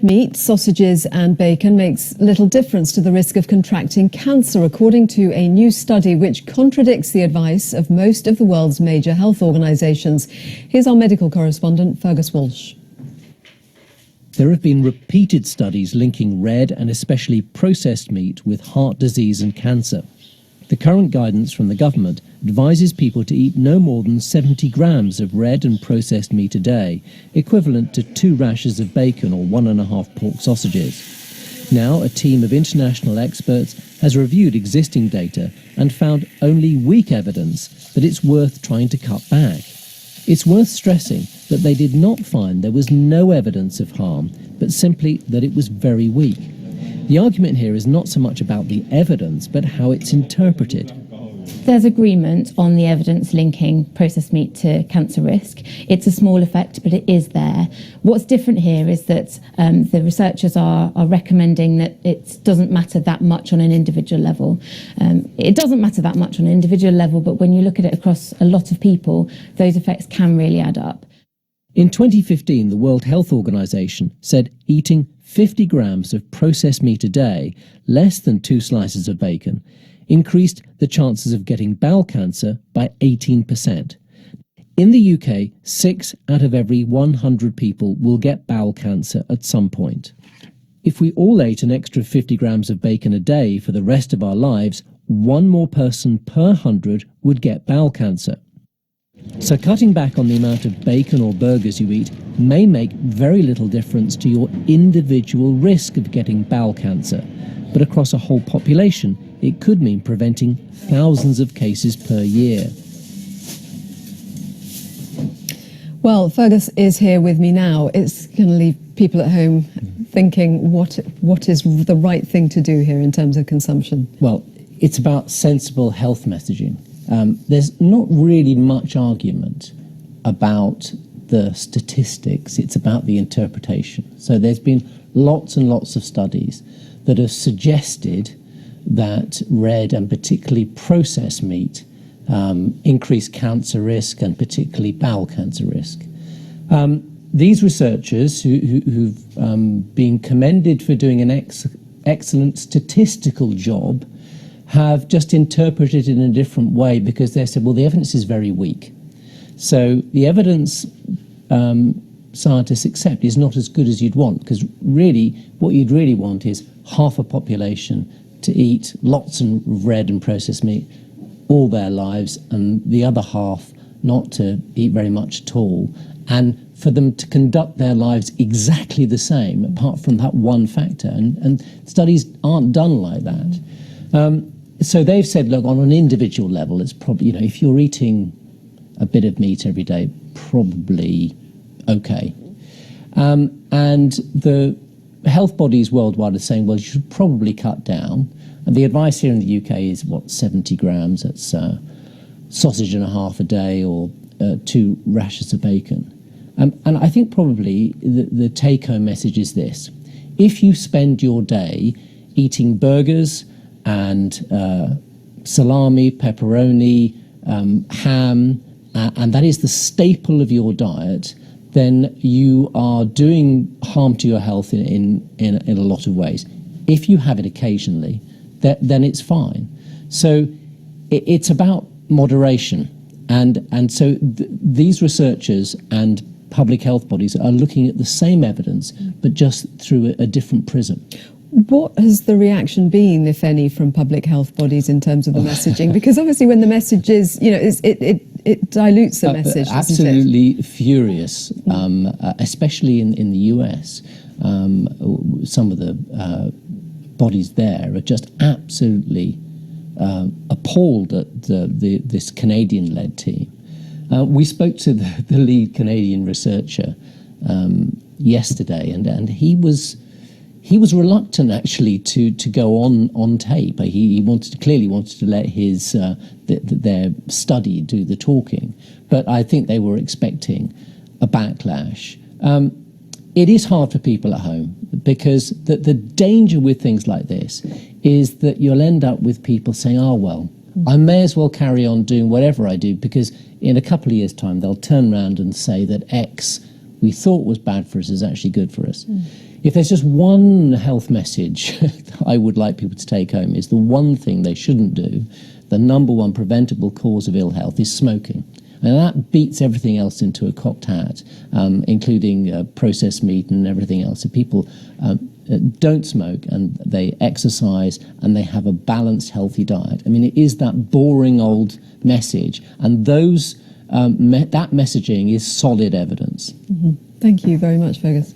Meat, sausages and bacon makes little difference to the risk of contracting cancer, according to a new study which contradicts the advice of most of the world's major health organisations. Here's our medical correspondent, Fergus Walsh. There have been repeated studies linking red and especially processed meat with heart disease and cancer. The current guidance from the government advises people to eat no more than 70 grams of red and processed meat a day, equivalent to 2 rashers of bacon or 1.5 pork sausages. Now, a team of international experts has reviewed existing data and found only weak evidence that it's worth trying to cut back. It's worth stressing that they did not find there was no evidence of harm, but simply that it was very weak. The argument here is not so much about the evidence, but how it's interpreted. There's agreement on the evidence linking processed meat to cancer risk. It's a small effect, but it is there. What's different here is that the researchers are recommending that it doesn't matter that much on an individual level. It doesn't matter that much on an individual level, but when you look at it across a lot of people, those effects can really add up. In 2015, the World Health Organization said eating 50 grams of processed meat a day, less than 2 slices of bacon, increased the chances of getting bowel cancer by 18%. In the UK, 6 out of every 100 people will get bowel cancer at some point. If we all ate an extra 50 grams of bacon a day for the rest of our lives, 1 more person per 100 would get bowel cancer. So cutting back on the amount of bacon or burgers you eat may make very little difference to your individual risk of getting bowel cancer. But across a whole population, it could mean preventing thousands of cases per year. Well, Fergus is here with me now. It's going to leave people at home thinking, what is the right thing to do here in terms of consumption? Well, it's about sensible health messaging. There's not really much argument about the statistics. It's about the interpretation. So there's been lots and lots of studies that have suggested that red and particularly processed meat increase cancer risk and particularly bowel cancer risk. These researchers who've been commended for doing an excellent statistical job have just interpreted it in a different way because they said, well, the evidence is very weak. So the evidence scientists accept is not as good as you'd want, because really what you'd really want is half a population to eat lots of red and processed meat all their lives and the other half not to eat very much at all, and for them to conduct their lives exactly the same apart from that one factor. And studies aren't done like that. So they've said, look, on an individual level, it's probably, if you're eating a bit of meat every day, probably okay. And the health bodies worldwide are saying, well, you should probably cut down. And the advice here in the UK is, 70 grams? That's sausage and a half a day or 2 rashers of bacon. And I think probably the take-home message is this. If you spend your day eating burgers and salami, pepperoni, ham, and that is the staple of your diet, then you are doing harm to your health in a lot of ways. If you have it occasionally, then it's fine. So it's about moderation. And so these researchers and public health bodies are looking at the same evidence, but just through a different prism. What has the reaction been, if any, from public health bodies in terms of the messaging? Because obviously when the message is, it dilutes the message, absolutely furious, especially in the US. Some of the bodies there are just absolutely appalled at this Canadian-led team. We spoke to the lead Canadian researcher yesterday, and he was reluctant actually to go on tape. He clearly wanted to let his their study do the talking, but I think they were expecting a backlash. It is hard for people at home because the danger with things like this is that you'll end up with people saying, oh, well, I may as well carry on doing whatever I do, because in a couple of years' time they'll turn around and say that X we thought was bad for us is actually good for us. If there's just one health message I would like people to take home, is the one thing they shouldn't do, the number one preventable cause of ill health is smoking. And that beats everything else into a cocked hat, including processed meat and everything else. If people don't smoke and they exercise and they have a balanced, healthy diet, I mean, it is that boring old message, and that messaging is solid evidence. Thank you very much, Fergus.